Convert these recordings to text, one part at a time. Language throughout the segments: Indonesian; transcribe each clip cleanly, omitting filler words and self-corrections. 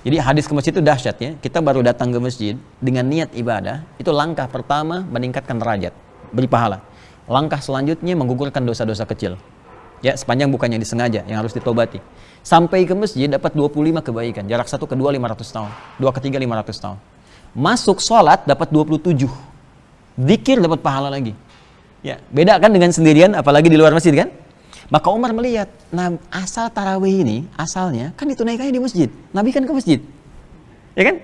Jadi hadis ke masjid itu dahsyat ya. Kita baru datang ke masjid dengan niat ibadah, itu langkah pertama meningkatkan derajat, beri pahala. Langkah selanjutnya menggugurkan dosa-dosa kecil. Ya, sepanjang bukan yang disengaja, yang harus ditobati. Sampai ke masjid dapat 25 kebaikan. Jarak satu ke dua 500 tahun. Dua ke tiga 500 tahun. Masuk sholat dapat 27. Zikir dapat pahala lagi. Ya, beda kan dengan sendirian, apalagi di luar masjid kan? Maka Umar melihat, nah asal tarawih ini, asalnya kan ditunaikannya di masjid. Nabi kan ke masjid. Ya kan?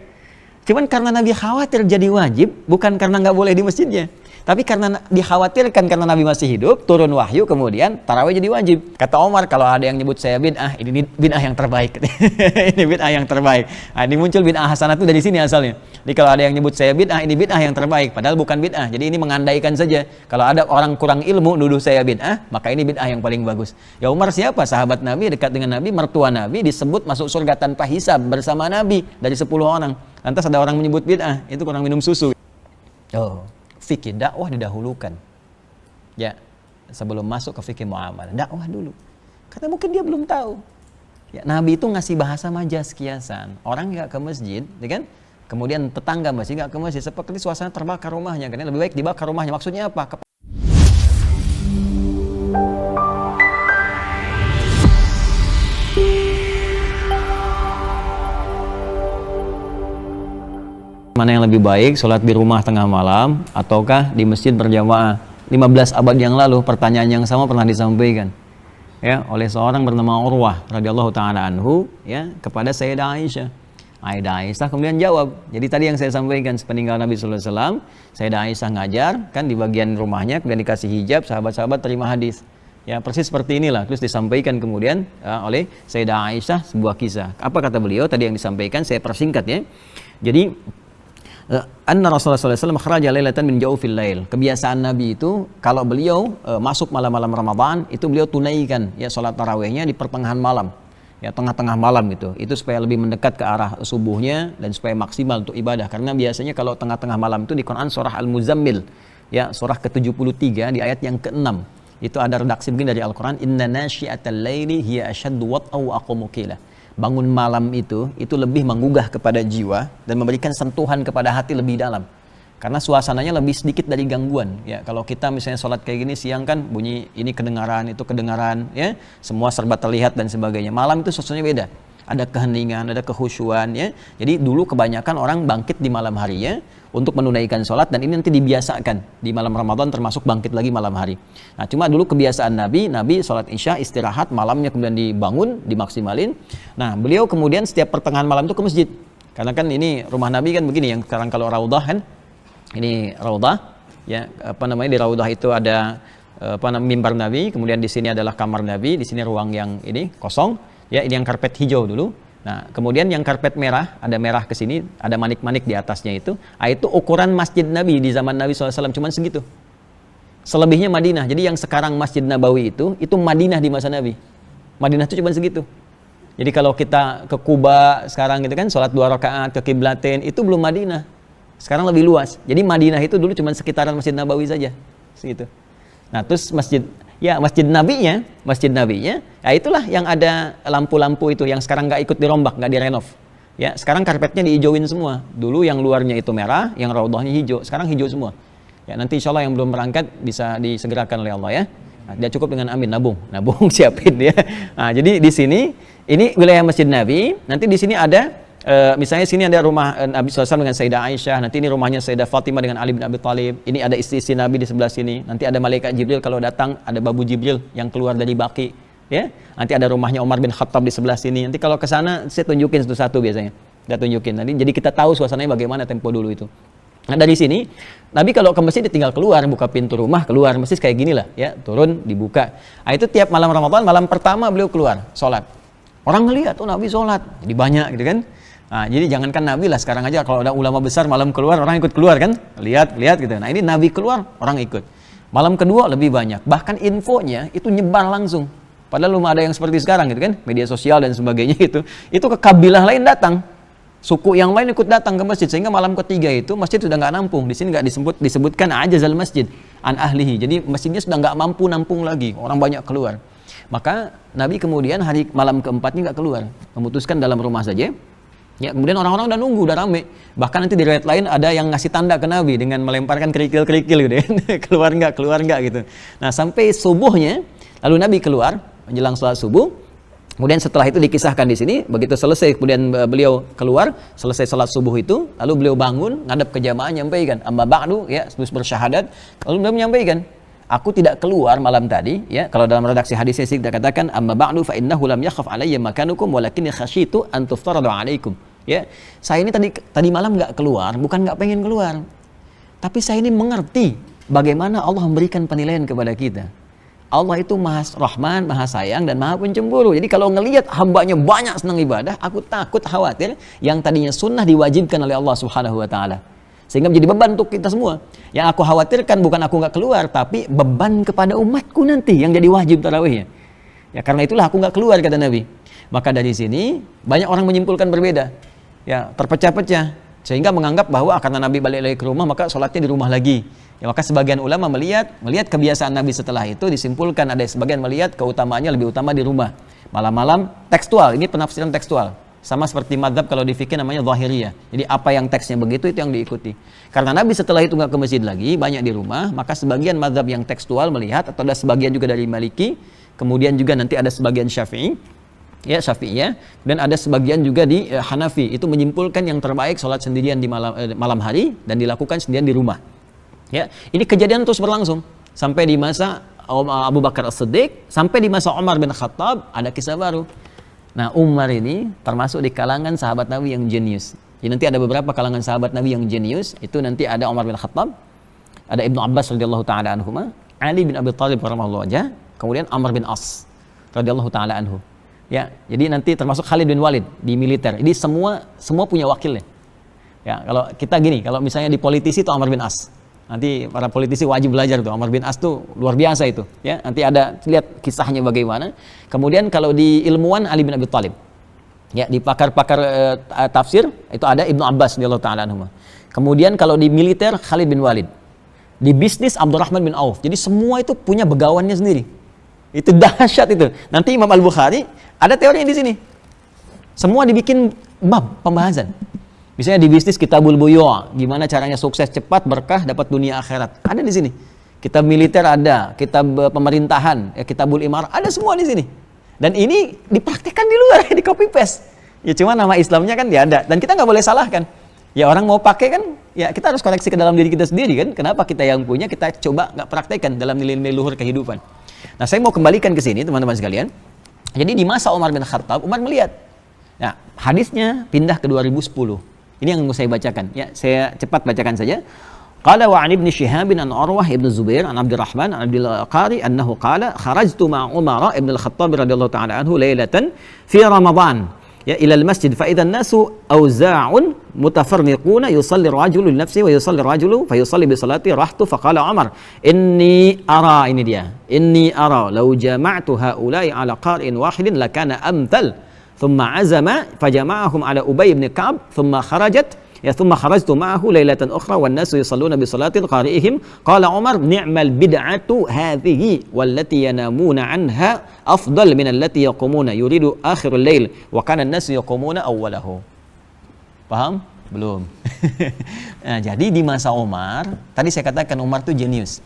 Cuman karena Nabi khawatir jadi wajib, bukan karena nggak boleh di masjidnya. Tapi karena dikhawatirkan karena Nabi masih hidup, turun wahyu, kemudian tarawih jadi wajib. Kata Umar, kalau ada yang nyebut saya bid'ah, ini bid'ah yang terbaik. Ini bid'ah yang terbaik. Nah, ini muncul bid'ah hasanah itu dari sini asalnya. Jadi kalau ada yang nyebut saya bid'ah, ini bid'ah yang terbaik. Padahal bukan bid'ah. Jadi ini mengandaikan saja. Kalau ada orang kurang ilmu, nuduh saya bid'ah, maka ini bid'ah yang paling bagus. Ya Umar siapa? Sahabat Nabi, dekat dengan Nabi, mertua Nabi, disebut masuk surga tanpa hisab bersama Nabi dari 10 orang. Lantas ada orang menyebut bid'ah, itu kurang minum susu. Oh. Fikih dakwah didahulukan. Ya, sebelum masuk ke fikih muamalah, dakwah dulu. Karena mungkin dia belum tahu. Ya, Nabi itu ngasih bahasa majas kiasan. Orang nggak ke masjid, ya kan? Kemudian tetangga masjid nggak ke masjid, seperti suasana terbakar rumahnya. Karena lebih baik dibakar rumahnya. Maksudnya apa? Mana yang lebih baik, sholat di rumah tengah malam ataukah di masjid berjamaah? 15 abad yang lalu pertanyaan yang sama pernah disampaikan ya oleh seorang bernama Urwah radhiyallahu taala anhu ya kepada Sayyidah Aisyah. Aisyah kemudian jawab. Jadi tadi yang saya sampaikan sepeninggal Nabi sallallahu alaihi wasallam, Sayyidah Aisyah ngajar kan di bagian rumahnya, kemudian dikasih hijab, sahabat-sahabat terima hadis. Ya persis seperti inilah, terus disampaikan kemudian oleh Sayyidah Aisyah sebuah kisah. Apa kata beliau tadi yang disampaikan, saya persingkat ya. Jadi anna Rasulullah sallallahu alaihi wasallam kharaja lailatan min jawfil lail. Kebiasaan Nabi itu kalau beliau masuk malam-malam Ramadan itu beliau tunaikan ya salat tarawihnya di pertengahan malam. Ya tengah-tengah malam gitu. Itu supaya lebih mendekat ke arah subuhnya dan supaya maksimal untuk ibadah. Karena biasanya kalau tengah-tengah malam itu di Quran surah Al-Muzammil ya surah ke-73 di ayat yang ke-6. Itu ada redaksi begini dari Al-Quran, inna nasyi'atal laili hiya asyaddu wat'a wa aqwamu qila. Bangun malam itu lebih menggugah kepada jiwa dan memberikan sentuhan kepada hati lebih dalam. Karena suasananya lebih sedikit dari gangguan. Ya, kalau kita misalnya sholat kayak gini siang kan bunyi ini kedengaran, itu kedengaran, ya, semua serba terlihat dan sebagainya. Malam itu suasananya beda. Ada keheningan, ada kekhusyuan, ya. Jadi dulu kebanyakan orang bangkit di malam harinya untuk menunaikan sholat dan ini nanti dibiasakan di malam Ramadan termasuk bangkit lagi malam hari. Nah cuma dulu kebiasaan Nabi sholat isya istirahat, malamnya kemudian dibangun, dimaksimalin. Nah beliau kemudian setiap pertengahan malam itu ke masjid. Karena kan ini rumah Nabi kan begini, yang sekarang kalau Raudah kan, ini Raudah, ya apa namanya di Raudah itu ada mimbar Nabi, kemudian di sini adalah kamar Nabi, di sini ruang yang ini kosong, ya ini yang karpet hijau dulu. Nah, kemudian yang karpet merah, ada merah ke sini, ada manik-manik di atasnya itu. Itu ukuran masjid Nabi di zaman Nabi SAW, cuman segitu. Selebihnya Madinah. Jadi yang sekarang Masjid Nabawi itu Madinah di masa Nabi. Madinah itu cuman segitu. Jadi kalau kita ke Kuba sekarang gitu kan, sholat 2 rakaat ke kiblatain, itu belum Madinah. Sekarang lebih luas. Jadi Madinah itu dulu cuman sekitaran Masjid Nabawi saja. Segitu. Nah, terus Masjid Nabinya, ya itulah yang ada lampu-lampu itu yang sekarang nggak ikut dirombak, nggak direnov. Ya, sekarang karpetnya diijauin semua. Dulu yang luarnya itu merah, yang raudhahnya hijau. Sekarang hijau semua. Ya, nanti insya Allah yang belum berangkat bisa disegerakan oleh Allah ya. Nah, dia cukup dengan amin, nabung siapin ya. Nah, jadi di sini ini wilayah Masjid Nabi. Nanti di sini ada misalnya sini ada rumah Nabi SAW dengan Sayyidah Aisyah, nanti ini rumahnya Sayyidah Fatimah dengan Ali bin Abi Thalib, ini ada istri-istri Nabi di sebelah sini, nanti ada malaikat Jibril kalau datang, ada babu Jibril yang keluar dari Baqi, ya, nanti ada rumahnya Umar bin Khattab di sebelah sini, nanti kalau ke sana saya tunjukin satu-satu biasanya, saya tunjukin, nanti jadi kita tahu suasananya bagaimana tempo dulu itu. Nah dari sini, Nabi kalau ke masjid tinggal keluar, buka pintu rumah, keluar, masjid kayak gini lah, ya, turun, dibuka. Nah itu tiap malam Ramadan, malam pertama beliau keluar, sholat. Orang ngelihat, oh Nabi sholat, jadi banyak gitu kan. Nah, jadi jangankan Nabi lah, sekarang aja kalau ada ulama besar malam keluar, orang ikut keluar kan, lihat gitu. Nah ini Nabi keluar, orang ikut. Malam kedua lebih banyak, bahkan infonya itu nyebar langsung. Padahal belum ada yang seperti sekarang gitu kan, media sosial dan sebagainya itu ke kabilah lain datang, suku yang lain ikut datang ke masjid, sehingga malam ketiga itu masjid sudah nggak nampung. Di sini nggak disebutkan ajazal masjid an ahlihi, jadi masjidnya sudah nggak mampu nampung lagi, orang banyak keluar. Maka Nabi kemudian malam keempatnya nggak keluar, memutuskan dalam rumah saja. Ya, kemudian orang-orang udah nunggu, udah rame. Bahkan nanti di riwayat lain ada yang ngasih tanda ke Nabi dengan melemparkan kerikil-kerikil gitu ya. keluar nggak gitu. Nah, sampai subuhnya, lalu Nabi keluar menjelang sholat subuh. Kemudian setelah itu dikisahkan di sini, begitu selesai kemudian beliau keluar, selesai sholat subuh itu, lalu beliau bangun, ngadap ke jamaah, nyampaikan, amma ba'du, ya, bersyahadat, lalu beliau menyampaikan, aku tidak keluar malam tadi, ya, kalau dalam redaksi hadisnya sih kita katakan, amma ba'du fa innahu lam yakhaf alayya makanukum walakinni khasyitu an tuftaradu alaikum. Ya, saya ini tadi malam nggak keluar, bukan nggak pengen keluar, tapi saya ini mengerti bagaimana Allah memberikan penilaian kepada kita. Allah itu Maha Rahman, Maha Sayang, dan Maha Pencemburu. Jadi kalau ngelihat hambanya banyak senang ibadah, aku takut khawatir yang tadinya sunnah diwajibkan oleh Allah Subhanahu Wa Taala, sehingga menjadi beban untuk kita semua. Yang aku khawatirkan bukan aku nggak keluar, tapi beban kepada umatku nanti yang jadi wajib tarawihnya. Ya, karena itulah aku nggak keluar, kata Nabi. Maka dari sini banyak orang menyimpulkan berbeda, ya, terpecah-pecah, sehingga menganggap bahwa karena Nabi balik lagi ke rumah maka sholatnya di rumah lagi. Ya, maka sebagian ulama melihat kebiasaan Nabi setelah itu, disimpulkan ada sebagian melihat keutamaannya lebih utama di rumah. Malam-malam tekstual, ini penafsiran tekstual. Sama seperti madzhab kalau di fikih namanya zahiriyah. Jadi apa yang teksnya begitu itu yang diikuti. Karena Nabi setelah itu nggak ke masjid lagi, banyak di rumah, maka sebagian madzhab yang tekstual melihat, atau ada sebagian juga dari Maliki, kemudian juga nanti ada sebagian Syafi'i, ya Syafi'iyah, dan ada sebagian juga di Hanafi, itu menyimpulkan yang terbaik sholat sendirian di malam hari dan dilakukan sendirian di rumah. Ya, ini kejadian terus berlangsung sampai di masa Abu Bakar As-Siddiq, sampai di masa Umar bin Khattab ada kisah baru. Nah, Umar ini termasuk di kalangan sahabat Nabi yang jenius. Jadi nanti ada beberapa kalangan sahabat Nabi yang jenius, itu nanti ada Umar bin Khattab, ada Ibnu Abbas radhiyallahu taala anhuma, Ali bin Abi Thalib radhiyallahu anhu, kemudian Amr bin As radhiyallahu taala anhu. Ya, jadi nanti termasuk Khalid bin Walid di militer. Jadi semua punya wakilnya. Ya, kalau kita gini, kalau misalnya di politisi itu Amr bin As. Nanti para politisi wajib belajar tuh, Amr bin As tuh luar biasa itu. Ya, nanti ada lihat kisahnya bagaimana. Kemudian kalau di ilmuwan Ali bin Abi Thalib. Ya, di pakar-pakar tafsir itu ada Ibnu Abbas radhiyallahu taala anhu. Kemudian kalau di militer Khalid bin Walid. Di bisnis Abdurrahman bin Auf. Jadi semua itu punya begawannya sendiri. Itu dahsyat itu. Nanti Imam Al-Bukhari ada teorinya di sini. Semua dibikin bab pembahasan. Misalnya di bisnis Kitabul Buyu', gimana caranya sukses cepat, berkah, dapat dunia akhirat. Ada di sini. Kitab militer ada, kitab pemerintahan, Kitabul Imar, ada semua di sini. Dan ini dipraktikkan di luar, di copy paste. Ya cuma nama Islamnya kan dia ada, dan kita nggak boleh salahkan. Ya orang mau pakai kan, ya kita harus koreksi ke dalam diri kita sendiri kan. Kenapa kita yang punya, kita coba nggak praktekkan dalam nilai-nilai luhur kehidupan. Nah, saya mau kembalikan ke sini teman-teman sekalian. Jadi di masa Umar bin Khattab, Umar melihat. Nah, hadisnya pindah ke 2010. Ini yang mau saya bacakan. Ya, saya cepat bacakan saja. Qala wa 'an Ibnu Syihab an Urwah ibn Zubair an Abdurrahman an Abdul Qari annahu qala kharajtu ma'a Umar ibn al-Khattab radhiyallahu ta'ala anhu lailatan fi Ramadan ya ila al-masjid fa idha an-nasu awza'un mutafarriquna yusalli ar-rajulu li nafsihi wa yusalli ar-rajulu fa yusalli bi salati rahtu fa qala Umar inni ara law jama'tu ha'ula'i ala qari'in wahidin lakana amthal. ثم عزم فجمعهم على أبي بن كعب ثم خرجت معه ليلة أخرى والناس يصلون بصلاة قارئهم قال عمر نعم البدعة هذه والتي ينامون عنها أفضل من التي يقومون يريد آخر الليل وكان الناس يقومون أوله. Paham? Belum. Nah, jadi di masa Umar, tadi saya katakan Umar itu jenius.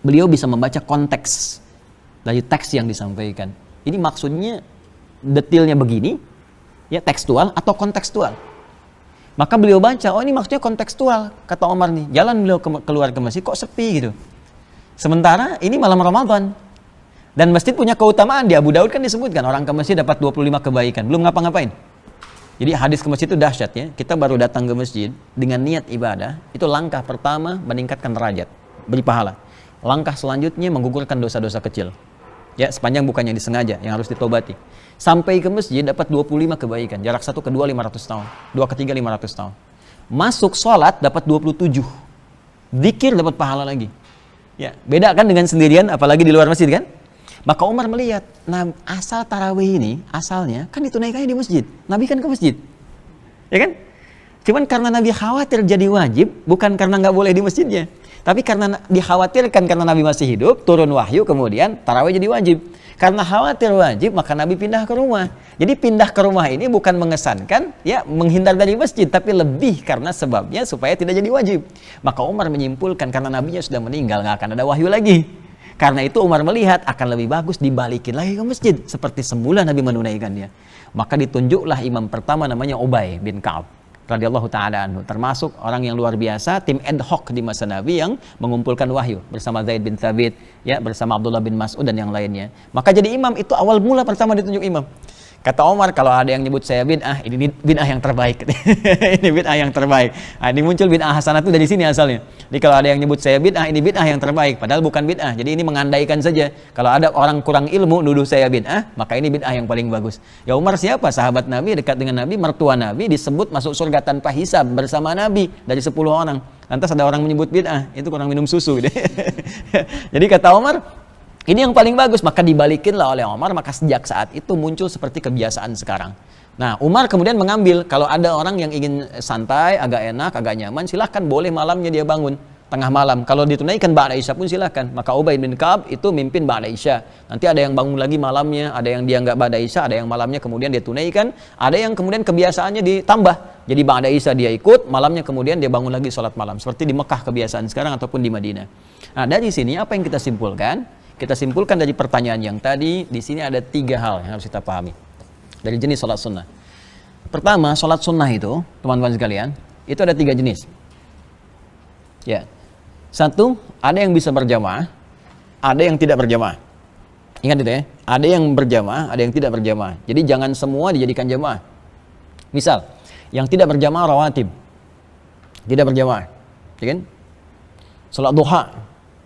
Beliau bisa membaca konteks dari teks yang disampaikan. Ini maksudnya detailnya begini, ya tekstual atau kontekstual. Maka beliau baca, oh ini maksudnya kontekstual, kata Umar nih. Jalan beliau keluar ke masjid, kok sepi gitu. Sementara ini malam Ramadan. Dan masjid punya keutamaan, di Abu Daud kan disebutkan, orang ke masjid dapat 25 kebaikan, belum ngapa-ngapain. Jadi hadis ke masjid itu dahsyat ya. Kita baru datang ke masjid dengan niat ibadah, itu langkah pertama meningkatkan derajat, beri pahala. Langkah selanjutnya menggugurkan dosa-dosa kecil. Ya, sepanjang bukannya disengaja, yang harus ditobati. Sampai ke masjid dapat 25 kebaikan. Jarak satu ke dua 500 tahun. Dua ke tiga 500 tahun. Masuk sholat dapat 27. Zikir dapat pahala lagi. Ya, beda kan dengan sendirian, apalagi di luar masjid kan? Maka Umar melihat, nah asal tarawih ini, asalnya kan ditunaikannya di masjid. Nabi kan ke masjid. Ya kan? Cuman karena Nabi khawatir jadi wajib, bukan karena nggak boleh di masjidnya. Tapi karena dikhawatirkan karena Nabi masih hidup, turun wahyu, kemudian tarawih jadi wajib. Karena khawatir wajib, maka Nabi pindah ke rumah. Jadi pindah ke rumah ini bukan mengesankan, ya menghindar dari masjid, tapi lebih karena sebabnya supaya tidak jadi wajib. Maka Umar menyimpulkan karena Nabinya sudah meninggal, nggak akan ada wahyu lagi. Karena itu Umar melihat akan lebih bagus dibalikin lagi ke masjid, seperti semula Nabi menunaikannya. Maka ditunjuklah imam pertama namanya Ubay bin Ka'ab radhiyallahu taala anhu, termasuk orang yang luar biasa, tim ad hoc di masa Nabi yang mengumpulkan wahyu bersama Zaid bin Thabit, ya, bersama Abdullah bin Mas'ud dan yang lainnya. Maka jadi imam itu awal mula pertama ditunjuk imam. Kata Omar, kalau ada yang nyebut saya bid'ah, ini bid'ah yang terbaik. Ini bid'ah yang terbaik. Nah, ini muncul bid'ah hasanah itu dari sini asalnya. Jadi kalau ada yang nyebut saya bid'ah, ini bid'ah yang terbaik. Padahal bukan bid'ah. Jadi ini mengandaikan saja. Kalau ada orang kurang ilmu nuduh saya bid'ah, maka ini bid'ah yang paling bagus. Ya Umar siapa? Sahabat Nabi, dekat dengan Nabi, mertua Nabi, disebut masuk surga tanpa hisab bersama Nabi dari 10 orang. Lantas ada orang menyebut bid'ah, itu kurang minum susu. Jadi kata Umar, ini yang paling bagus, maka dibalikinlah oleh Umar, maka sejak saat itu muncul seperti kebiasaan sekarang. Nah, Umar kemudian mengambil, kalau ada orang yang ingin santai, agak enak, agak nyaman, silahkan boleh malamnya dia bangun, tengah malam. Kalau ditunaikan Ba'da Isya pun silahkan. Maka Ubay bin Ka'ab itu mimpin Ba'da Isya. Nanti ada yang bangun lagi malamnya, ada yang dia nggak Ba'da Isya, ada yang malamnya kemudian dia tunaikan, ada yang kemudian kebiasaannya ditambah. Jadi Ba'da Isya dia ikut, malamnya kemudian dia bangun lagi sholat malam. Seperti di Mekah kebiasaan sekarang ataupun di Madinah. Nah, dari sini apa yang kita simpulkan? Kita simpulkan dari pertanyaan yang tadi, di sini ada 3 hal yang harus kita pahami dari jenis sholat sunnah. Pertama, sholat sunnah itu, teman-teman sekalian, itu ada 3 jenis. Ya, 1, ada yang bisa berjamaah, ada yang tidak berjamaah. Ingat itu ya, ada yang berjamaah, ada yang tidak berjamaah. Jadi jangan semua dijadikan jamaah. Misal, yang tidak berjamaah rawatib, tidak berjamaah, ya kan? Sholat duha,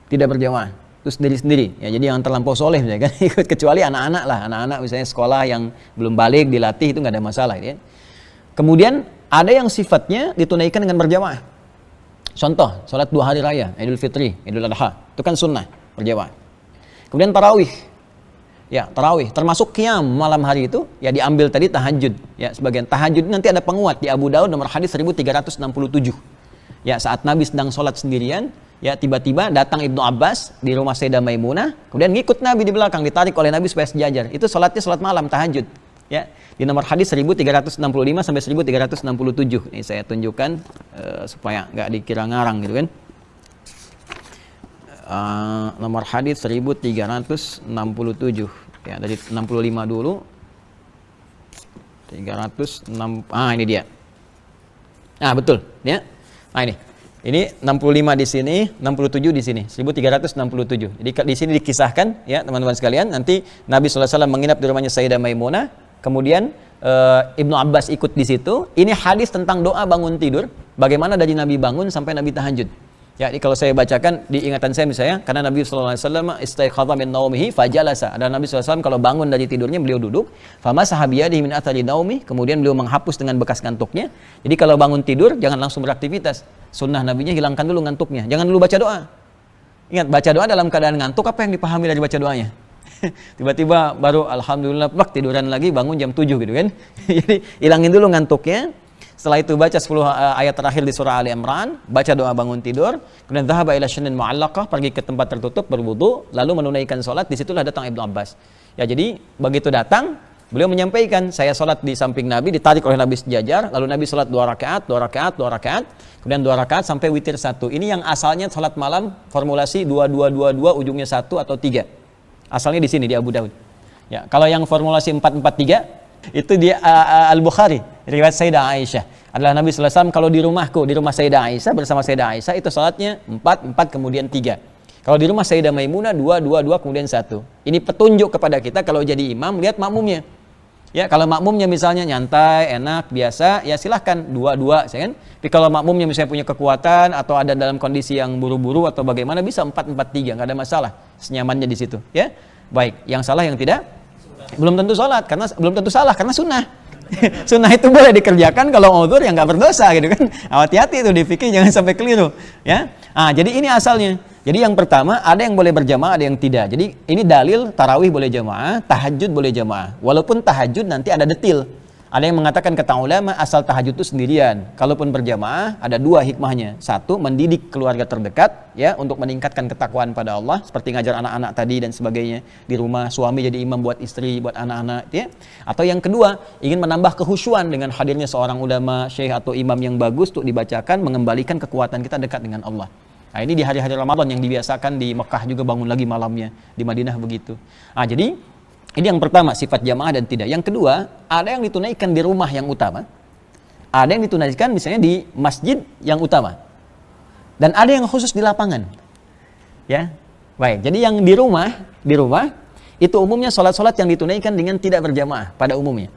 tidak berjamaah. Itu sendiri-sendiri, ya, jadi yang terlampau soleh misalnya kan ikut, kecuali anak-anak lah, anak-anak misalnya sekolah yang belum balik dilatih itu nggak ada masalah, ya. Kemudian ada yang sifatnya ditunaikan dengan berjamaah. Contoh, sholat 2 hari raya, Idul Fitri, Idul Adha, itu kan sunnah berjamaah. Kemudian tarawih, ya tarawih, termasuk qiyam malam hari itu, ya diambil tadi tahajud, ya sebagian tahajud nanti ada penguat di Abu Daud nomor hadis 1367. Ya saat Nabi sedang sholat sendirian, ya tiba-tiba datang Ibnu Abbas di rumah Sayyidah Maimunah, kemudian ngikut Nabi di belakang, ditarik oleh Nabi supaya sejajar. Itu sholatnya sholat malam, tahajud. Ya, di nomor hadis 1365 sampai 1367. Ini saya tunjukkan supaya nggak dikira ngarang gitu kan. Nomor hadis 1367. Ya, dari 65 dulu. 306. Ini dia. Nah, betul, ya. Nah, ini 65 di sini, 67 di sini, 1367. Jadi di sini dikisahkan, ya teman-teman sekalian, nanti Nabi SAW menginap di rumahnya Sayyidah Maimunah, kemudian Ibnu Abbas ikut di situ. Ini hadis tentang doa bangun tidur, bagaimana dari Nabi bangun sampai Nabi tahajud. Ya, ini kalau saya bacakan di ingatan saya misalnya, karena Nabi SAW istaiqadha min naumihi fajalasa. Ada Nabi SAW kalau bangun dari tidurnya beliau duduk, famasaha biyadihi min athari naumi, kemudian beliau menghapus dengan bekas ngantuknya. Jadi kalau bangun tidur jangan langsung beraktivitas. Sunnah Nabinya hilangkan dulu ngantuknya. Jangan dulu baca doa. Ingat, baca doa dalam keadaan ngantuk, apa yang dipahami dari baca doanya? Tiba-tiba baru alhamdulillah plak tiduran lagi, bangun jam 7 gitu kan. Jadi hilangin dulu ngantuknya. Setelah itu baca 10 ayat terakhir di surah Ali Imran, baca doa bangun tidur, kemudian dhahaba ila syinin mu'allaqah, pergi ke tempat tertutup berwudu, lalu menunaikan salat. Disitulah datang Ibnu Abbas. Ya, jadi begitu datang, beliau menyampaikan, saya salat di samping Nabi, ditarik oleh Nabi sejajar, lalu Nabi salat 2 rakaat, 2 rakaat, 2 rakaat, kemudian 2 rakaat sampai witir 1. Ini yang asalnya salat malam formulasi 2-2-2-2 ujungnya 1 atau 3. Asalnya di sini di Abu Daud. Ya, kalau yang formulasi 4-4-3 itu dia Al-Bukhari, riwayat Sayyidah Aisyah. Adalah Nabi sallallahu alaihi wasallam kalau di rumahku, di rumah Sayyidah Aisyah bersama Sayyidah Aisyah itu salatnya 4 kemudian 3. Kalau di rumah Sayyidah Maimunah 2 kemudian 1. Ini petunjuk kepada kita kalau jadi imam lihat makmumnya. Ya, kalau makmumnya misalnya nyantai, enak, biasa, ya silahkan 2, ya kan? Tapi kalau makmumnya misalnya punya kekuatan atau ada dalam kondisi yang buru-buru atau bagaimana bisa 4-4-3, nggak ada masalah. Senyamannya di situ, ya. Baik, yang salah yang tidak belum tentu salat, karena belum tentu salah karena sunnah. Sunnah itu boleh dikerjakan kalau uzur yang nggak berdosa gitu kan. Hati-hati itu di fikih, jangan sampai keliru, ya. Jadi ini asalnya. Jadi yang pertama ada yang boleh berjamaah, ada yang tidak. Jadi ini dalil tarawih boleh jamaah, tahajud boleh jamaah. Walaupun tahajud nanti ada detil. Ada yang mengatakan kata ulama asal tahajud itu sendirian. Kalaupun berjamaah ada dua hikmahnya. Satu, mendidik keluarga terdekat ya untuk meningkatkan ketakwaan pada Allah seperti ngajar anak-anak tadi dan sebagainya. Di rumah suami jadi imam buat istri, buat anak-anak ya. Atau yang kedua, ingin menambah kehusyuan dengan hadirnya seorang ulama, syekh atau imam yang bagus untuk dibacakan, mengembalikan kekuatan kita dekat dengan Allah. Nah, ini di hari-hari Ramadan yang dibiasakan di Mekah juga bangun lagi malamnya, di Madinah begitu. Nah, jadi ini yang pertama, sifat jamaah dan tidak. Yang kedua, ada yang ditunaikan di rumah yang utama, ada yang ditunaikan misalnya di masjid yang utama, dan ada yang khusus di lapangan. Ya, baik. Jadi yang di rumah itu umumnya sholat-sholat yang ditunaikan dengan tidak berjamaah pada umumnya.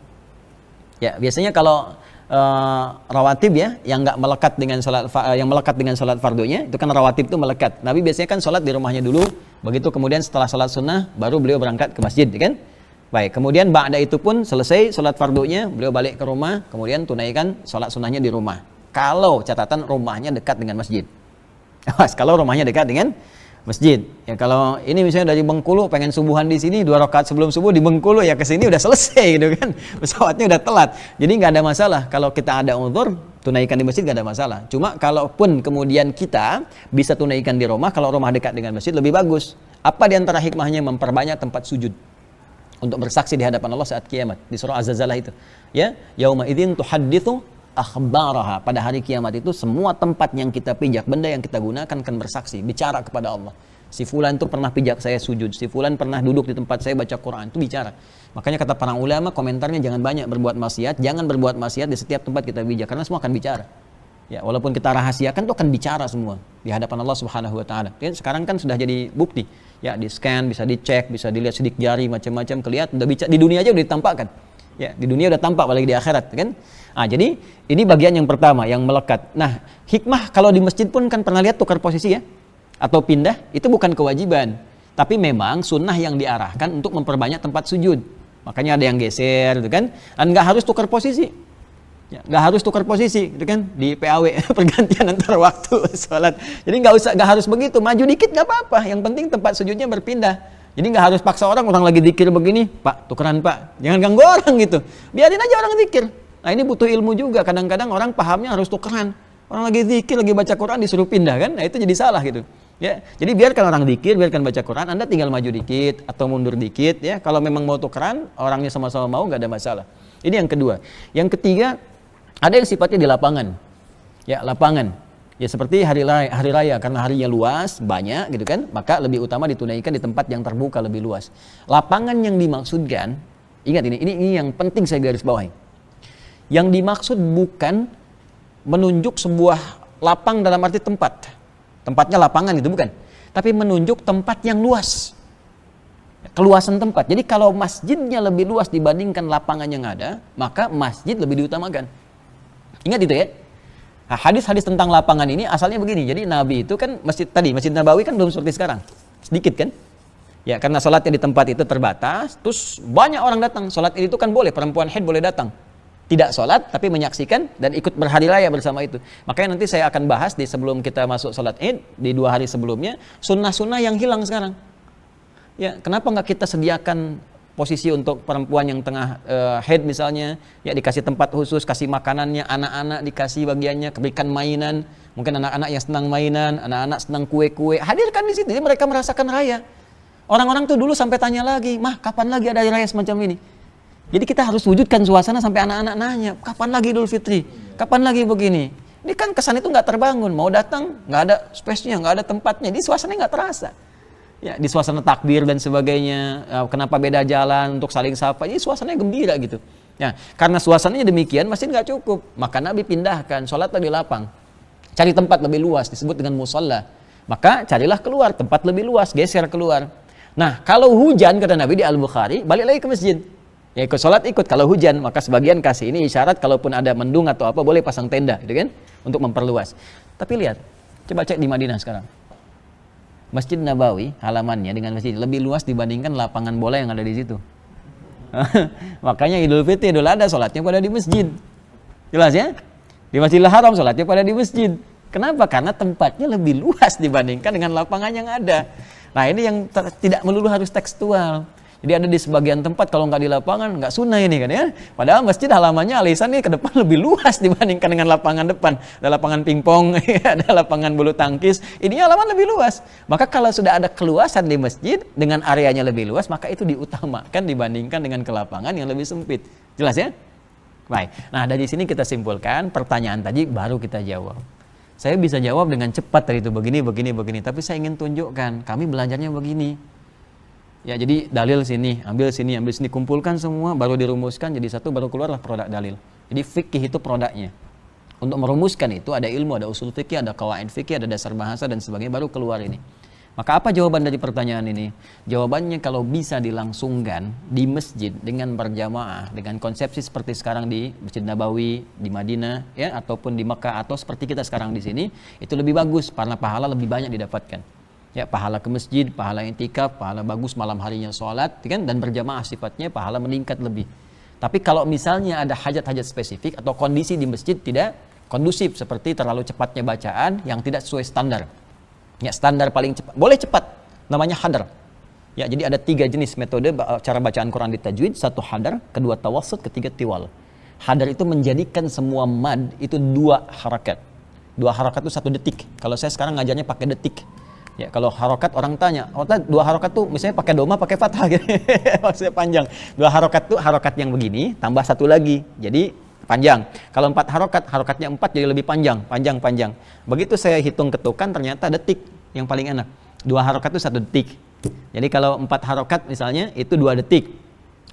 Ya, biasanya kalau rawatib ya, yang nggak melekat dengan sholat fardunya, itu kan rawatib itu melekat. Nabi biasanya kan sholat di rumahnya dulu, begitu kemudian setelah sholat sunnah baru beliau berangkat ke masjid, kan? Baik, kemudian ba'da itu pun selesai sholat fardunya, beliau balik ke rumah, kemudian tunaikan sholat sunnahnya di rumah. Kalau catatan rumahnya dekat dengan masjid. Kalau rumahnya dekat dengan masjid. Ya kalau ini misalnya dari Bengkulu pengen subuhan di sini 2 rakaat sebelum subuh di Bengkulu, ya ke sini udah selesai gitu kan. Pesawatnya udah telat. Jadi nggak ada masalah kalau kita ada uzur tunaikan di masjid, nggak ada masalah. Cuma kalaupun kemudian kita bisa tunaikan di rumah, kalau rumah dekat dengan masjid lebih bagus. Apa di antara hikmahnya? Memperbanyak tempat sujud untuk bersaksi di hadapan Allah saat kiamat. Di surah Az-Zalzalah itu. Ya, yauma idzin tuhadditsu akhbaraha. Pada hari kiamat itu semua tempat yang kita pijak, benda yang kita gunakan akan bersaksi, bicara kepada Allah. Si fulan itu pernah pijak saya sujud, si fulan pernah duduk di tempat saya baca Quran, itu bicara. Makanya kata para ulama, komentarnya jangan banyak berbuat maksiat, jangan berbuat maksiat di setiap tempat kita pijak, karena semua akan bicara. Ya, walaupun kita rahasiakan itu akan bicara semua di hadapan Allah Subhanahu wa taala. Ya, sekarang kan sudah jadi bukti. Ya, di scan, bisa dicek, bisa dilihat sidik jari macam-macam, kelihatan udah bicara di dunia aja udah ditampakkan. Ya, di dunia udah tampak, apalagi di akhirat, kan? Ah, jadi ini bagian yang pertama yang melekat. Nah, hikmah kalau di masjid pun kan pernah lihat tukar posisi ya, atau pindah, itu bukan kewajiban, tapi memang sunnah yang diarahkan untuk memperbanyak tempat sujud. Makanya ada yang geser, gitu kan? Dan nggak harus tukar posisi, ya, nggak harus tukar posisi, gitu kan? Di PAW pergantian antar waktu sholat. Jadi nggak harus begitu, maju dikit nggak apa-apa. Yang penting tempat sujudnya berpindah. Jadi nggak harus paksa orang lagi zikir begini, Pak, tukeran Pak, jangan ganggu orang gitu. Biarin aja orang zikir. Nah ini butuh ilmu juga. Kadang-kadang orang pahamnya harus tukeran. Orang lagi zikir, lagi baca Quran disuruh pindah kan? Nah itu jadi salah gitu. Ya, jadi biarkan orang zikir, biarkan baca Quran. Anda tinggal maju dikit atau mundur dikit. Ya, kalau memang mau tukeran, orangnya sama-sama mau, nggak ada masalah. Ini yang kedua. Yang ketiga, ada yang sifatnya di lapangan. Ya, lapangan. Ya seperti hari raya karena harinya luas, banyak gitu kan, maka lebih utama ditunaikan di tempat yang terbuka lebih luas. Lapangan yang dimaksudkan, ingat ini yang penting saya garis bawahi. Yang dimaksud bukan menunjuk sebuah lapang dalam arti tempat. Tempatnya lapangan itu bukan, tapi menunjuk tempat yang luas. Keluasan tempat. Jadi kalau masjidnya lebih luas dibandingkan lapangan yang ada, maka masjid lebih diutamakan. Ingat itu ya. Nah, hadis-hadis tentang lapangan ini asalnya begini. Jadi Nabi itu kan Masjid Nabawi kan belum seperti sekarang. Sedikit kan? Ya, karena sholatnya di tempat itu terbatas, terus banyak orang datang. Sholat itu kan boleh, perempuan haid boleh datang. Tidak sholat, tapi menyaksikan dan ikut berhari raya bersama itu. Makanya nanti saya akan bahas di sebelum kita masuk sholat id, di 2 hari sebelumnya, sunnah-sunnah yang hilang sekarang. Ya, kenapa nggak kita sediakan posisi untuk perempuan yang tengah haid misalnya, ya dikasih tempat khusus, kasih makanannya, anak-anak dikasih bagiannya, berikan mainan, mungkin anak-anak yang senang mainan, anak-anak senang kue-kue, hadirkan di situ, jadi mereka merasakan raya. Orang-orang tuh dulu sampai tanya lagi, mah kapan lagi ada raya semacam ini? Jadi kita harus wujudkan suasana sampai anak-anak nanya, kapan lagi Idul Fitri? Kapan lagi begini? Ini kan kesan itu nggak terbangun, mau datang nggak ada space-nya, nggak ada tempatnya, jadi suasananya nggak terasa. Ya, di suasana takbir dan sebagainya, kenapa beda jalan untuk saling sapa, jadi suasananya gembira gitu. Ya, karena suasananya demikian, masjid nggak cukup, maka Nabi pindahkan, sholatlah di lapang, cari tempat lebih luas, disebut dengan musalla. Maka carilah keluar, tempat lebih luas, geser keluar. Nah, kalau hujan, kata Nabi di Al-Bukhari, balik lagi ke masjid. Ya ikut sholat ikut, kalau hujan, maka sebagian kasih ini isyarat, kalaupun ada mendung atau apa, boleh pasang tenda, gitu kan, untuk memperluas. Tapi lihat, coba cek di Madinah sekarang. Masjid Nabawi halamannya dengan masjid lebih luas dibandingkan lapangan bola yang ada di situ. Makanya Idul Fitri, Idul Adha sholatnya pada di masjid. Jelas ya? Di Masjidil Haram sholatnya pada di masjid. Kenapa? Karena tempatnya lebih luas dibandingkan dengan lapangan yang ada. Nah ini yang tidak melulu harus tekstual. Jadi ada di sebagian tempat kalau nggak di lapangan nggak sunnah ini kan ya. Padahal masjid halamannya alisan ini ke depan lebih luas dibandingkan dengan lapangan depan. Ada lapangan pingpong, ada lapangan bulu tangkis. Ini halaman lebih luas. Maka kalau sudah ada keluasan di masjid dengan areanya lebih luas, maka itu diutamakan dibandingkan dengan ke lapangan yang lebih sempit. Jelas ya? Baik. Nah dari sini kita simpulkan pertanyaan tadi baru kita jawab. Saya bisa jawab dengan cepat tadi itu begini. Tapi saya ingin tunjukkan kami belajarnya begini. Ya jadi dalil sini, ambil sini, kumpulkan semua, baru dirumuskan jadi satu, baru keluarlah produk dalil. Jadi fikih itu produknya. Untuk merumuskan itu ada ilmu, ada usul fikih, ada qawaid fikih, ada dasar bahasa dan sebagainya, baru keluar ini. Maka apa jawaban dari pertanyaan ini? Jawabannya kalau bisa dilangsungkan di masjid dengan berjamaah, dengan konsepsi seperti sekarang di Masjid Nabawi, di Madinah, ya, ataupun di Mekah, atau seperti kita sekarang di sini, itu lebih bagus, karena pahala lebih banyak didapatkan. Ya, pahala ke masjid, pahala i'tikaf, pahala bagus malam harinya sholat, kan? Dan berjamaah sifatnya pahala meningkat lebih. Tapi kalau misalnya ada hajat-hajat spesifik atau kondisi di masjid tidak kondusif, seperti terlalu cepatnya bacaan yang tidak sesuai standar. Ya, standar paling cepat, boleh cepat, namanya hadar. Ya, jadi ada 3 jenis metode cara bacaan Quran di tajwid, 1 hadar, kedua tawassut, ketiga tiwal. Hadar itu menjadikan semua mad itu 2 harakat. 2 harakat itu 1 detik. Kalau saya sekarang ngajarnya pakai detik. Ya, kalau harokat orang tanya, 2 harokat tuh misalnya pakai doma, pakai fathah gitu. Maksudnya panjang. 2 harokat tuh harokat yang begini, tambah 1 lagi. Jadi panjang. Kalau 4 harokat, harokatnya 4 jadi lebih panjang. Begitu saya hitung ketukan, ternyata detik yang paling enak. 2 harokat tuh 1 detik. Jadi kalau 4 harokat misalnya, itu 2 detik.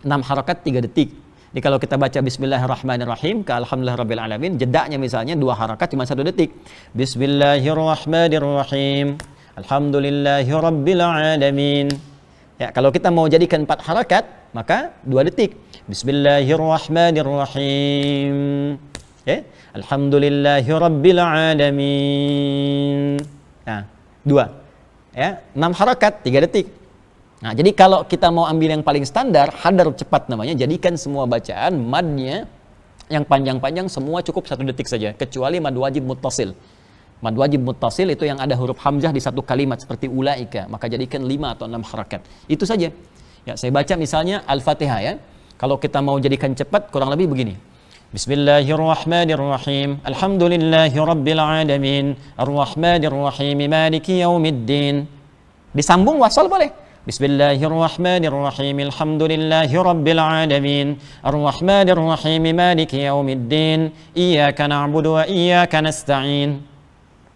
6 harokat 3 detik. Jadi kalau kita baca Bismillahirrahmanirrahim ke Alhamdulillahirrabbilalamin, jedaknya misalnya 2 harokat cuma 1 detik. Bismillahirrahmanirrahim. Alhamdulillahi Rabbil Alamin. Ya, kalau kita mau jadikan 4 harakat, maka 2 detik. Bismillahirrahmanirrahim. Ya, Alhamdulillahi Rabbil Alamin. Nah, 2. Ya, 6 harakat, 3 detik. Nah, jadi kalau kita mau ambil yang paling standar, hadar cepat namanya, jadikan semua bacaan madnya yang panjang-panjang semua cukup 1 detik saja, kecuali mad wajib muttasil. Mad wajib muttasil itu yang ada huruf hamzah di 1 kalimat seperti ulaika, maka jadikan 5 atau 6 harakat. Itu saja. Ya, saya baca misalnya Al-Fatihah ya. Kalau kita mau jadikan cepat kurang lebih begini. Bismillahirrahmanirrahim. Alhamdulillahirabbil alamin. Arrahmanirrahim. Maliki yaumiddin. Disambung wasal boleh. Bismillahirrahmanirrahim. Alhamdulillahirabbil alamin. Arrahmanirrahim. Maliki yaumiddin. Iyyaka na'budu wa iyyaka nasta'in.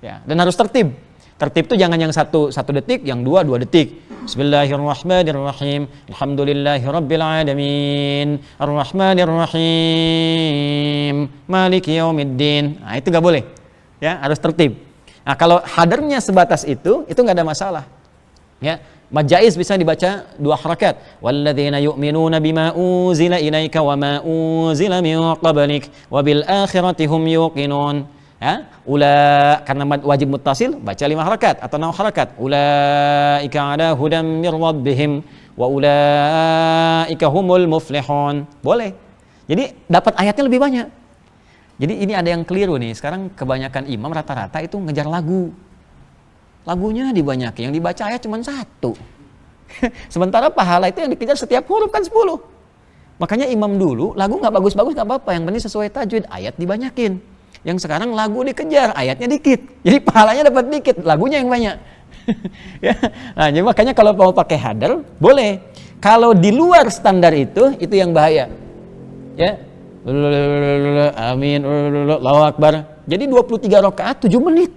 Ya, dan harus tertib. Tertib itu jangan yang 1 detik, yang 2 detik. Bismillahirrahmanirrahim. Alhamdulillahirabbil alamin. Arrahmanirrahim. Maliki yaumiddin. Nah, itu enggak boleh. Ya, harus tertib. Nah, kalau hadarnya sebatas itu enggak ada masalah. Ya, mad jaiz bisa dibaca 2 harakat. Walladzina yu'minuna bima unzila ilaika wa ma unzila min qablik wa bil akhirati hum yuqinun. Ya, karena wajib muttasil baca 5 harakat atau 6 harakat. Ulaika ala hudam mir rabbihim wa ulaika humul muflihun. Boleh. Jadi dapat ayatnya lebih banyak. Jadi ini ada yang keliru nih. Sekarang kebanyakan imam rata-rata itu ngejar lagu. Lagunya dibanyakin, yang dibaca ayat cuma 1. Sementara pahala itu yang dikejar setiap huruf kan 10. Makanya imam dulu lagu nggak bagus-bagus nggak apa-apa, yang penting sesuai tajwid, ayat dibanyakin. Yang sekarang lagu dikejar, ayatnya dikit. Jadi pahalanya dapat dikit, lagunya yang banyak. Ya. Nah, jadi makanya kalau mau pakai hadar, boleh. Kalau di luar standar itu yang bahaya. Ya. Amin, Allahu Akbar. Jadi 23 rakaat 7 menit.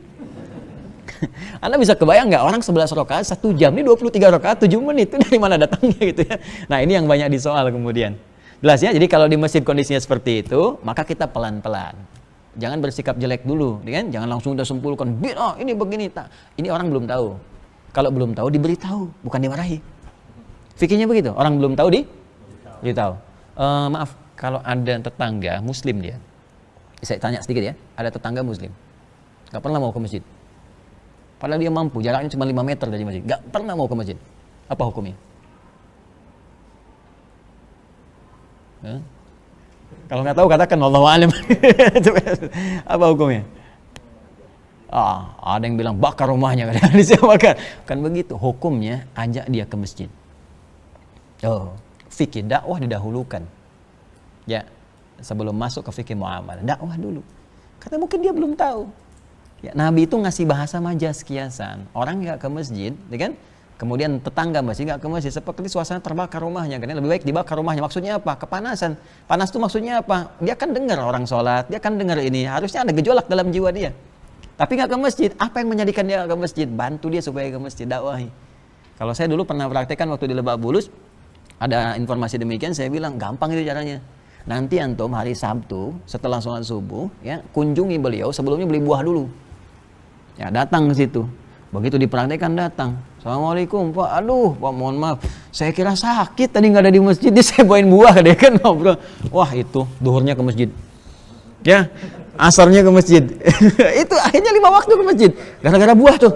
Anda bisa kebayang nggak orang 11 rakaat 1 jam, ini 23 rakaat 7 menit, itu dari mana datangnya gitu ya. Nah, ini yang banyak disoal kemudian. Jelas ya, jadi kalau di masjid kondisinya seperti itu, maka kita pelan-pelan. Jangan bersikap jelek dulu, kan? Jangan langsung udah simpulkan, ini begini, tak. Ini orang belum tahu. Kalau belum tahu diberitahu, bukan dimarahi. Fikirnya begitu, orang belum tahu diberitahu. Maaf, kalau ada tetangga muslim dia, saya tanya sedikit ya, ada tetangga muslim, gak pernah mau ke masjid. Padahal dia mampu, jaraknya cuma 5 meter dari masjid, gak pernah mau ke masjid. Apa hukumnya? Kalau nggak tahu katakan Allahu a'lam. Apa hukumnya? Ada yang bilang bakar rumahnya kan. Kan begitu. Hukumnya ajak dia ke masjid. Oh, fikih dakwah didahulukan. Ya, sebelum masuk ke fikih muamalah, dakwah dulu. Karena mungkin dia belum tahu. Ya, Nabi itu ngasih bahasa majas kiasan. Orang nggak ke masjid, ya kan? Kemudian tetangga masjid nggak ke masjid, seperti suasana terbakar rumahnya. Karena lebih baik dibakar rumahnya. Maksudnya apa? Kepanasan. Panas itu maksudnya apa? Dia kan dengar orang sholat, dia kan dengar ini. Harusnya ada gejolak dalam jiwa dia. Tapi nggak ke masjid. Apa yang menjadikan dia nggak ke masjid? Bantu dia supaya ke masjid, dakwahi. Kalau saya dulu pernah praktekkan waktu di Lebak Bulus, ada informasi demikian, saya bilang gampang itu caranya. Nanti antum hari Sabtu setelah sholat subuh, ya kunjungi beliau, sebelumnya beli buah dulu. Ya datang ke situ. Begitu dipraktekkan datang. Assalamualaikum Pak, aduh Pak mohon maaf, saya kira sakit tadi nggak ada di masjid, dia saya bawain buah dia kan ngobrol. Wah itu duhurnya ke masjid, ya asarnya ke masjid. Itu akhirnya 5 waktu ke masjid, gara-gara buah tuh.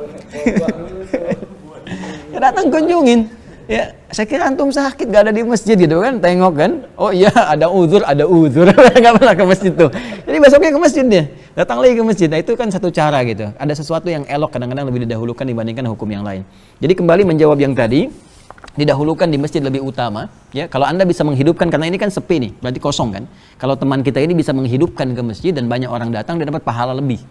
Ya, datang kunjungin. Ya, saya kira antum sakit gak ada di masjid gitu kan, tengok kan, oh iya ada uzur, nggak pernah ke masjid tuh. Jadi besoknya ke masjid dia, datang lagi ke masjid. Nah itu kan satu cara gitu. Ada sesuatu yang elok kadang-kadang lebih didahulukan dibandingkan hukum yang lain. Jadi kembali menjawab yang tadi, didahulukan di masjid lebih utama. Ya, kalau Anda bisa menghidupkan, karena ini kan sepi nih, berarti kosong kan. Kalau teman kita ini bisa menghidupkan ke masjid dan banyak orang datang, dia dapat pahala lebih.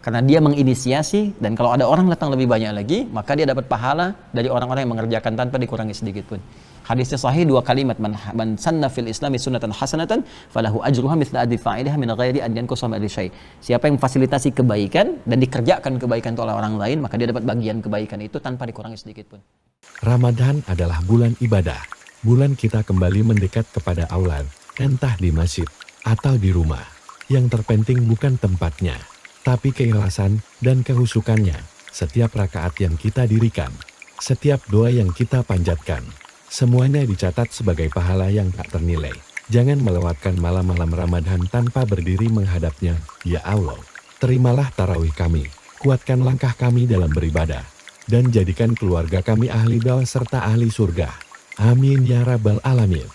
Karena dia menginisiasi, dan kalau ada orang datang lebih banyak lagi, maka dia dapat pahala dari orang-orang yang mengerjakan tanpa dikurangi sedikit pun. Hadisnya sahih 2 kalimat, man sanna fil islami sunnatan hasanatan falahu ajruha mithla ajri fa'ilha min ghairi an yanqusa min syai'. Siapa yang memfasilitasi kebaikan dan dikerjakan kebaikan itu oleh orang lain, maka dia dapat bagian kebaikan itu tanpa dikurangi sedikit pun. Ramadan adalah bulan ibadah. Bulan kita kembali mendekat kepada Allah, entah di masjid atau di rumah. Yang terpenting bukan tempatnya, tapi keikhlasan dan kehusukannya. Setiap rakaat yang kita dirikan, setiap doa yang kita panjatkan, semuanya dicatat sebagai pahala yang tak ternilai. Jangan melewatkan malam-malam Ramadan tanpa berdiri menghadapnya. Ya Allah, terimalah tarawih kami, kuatkan langkah kami dalam beribadah, dan jadikan keluarga kami ahli doa serta ahli surga. Amin ya rabbal alamin.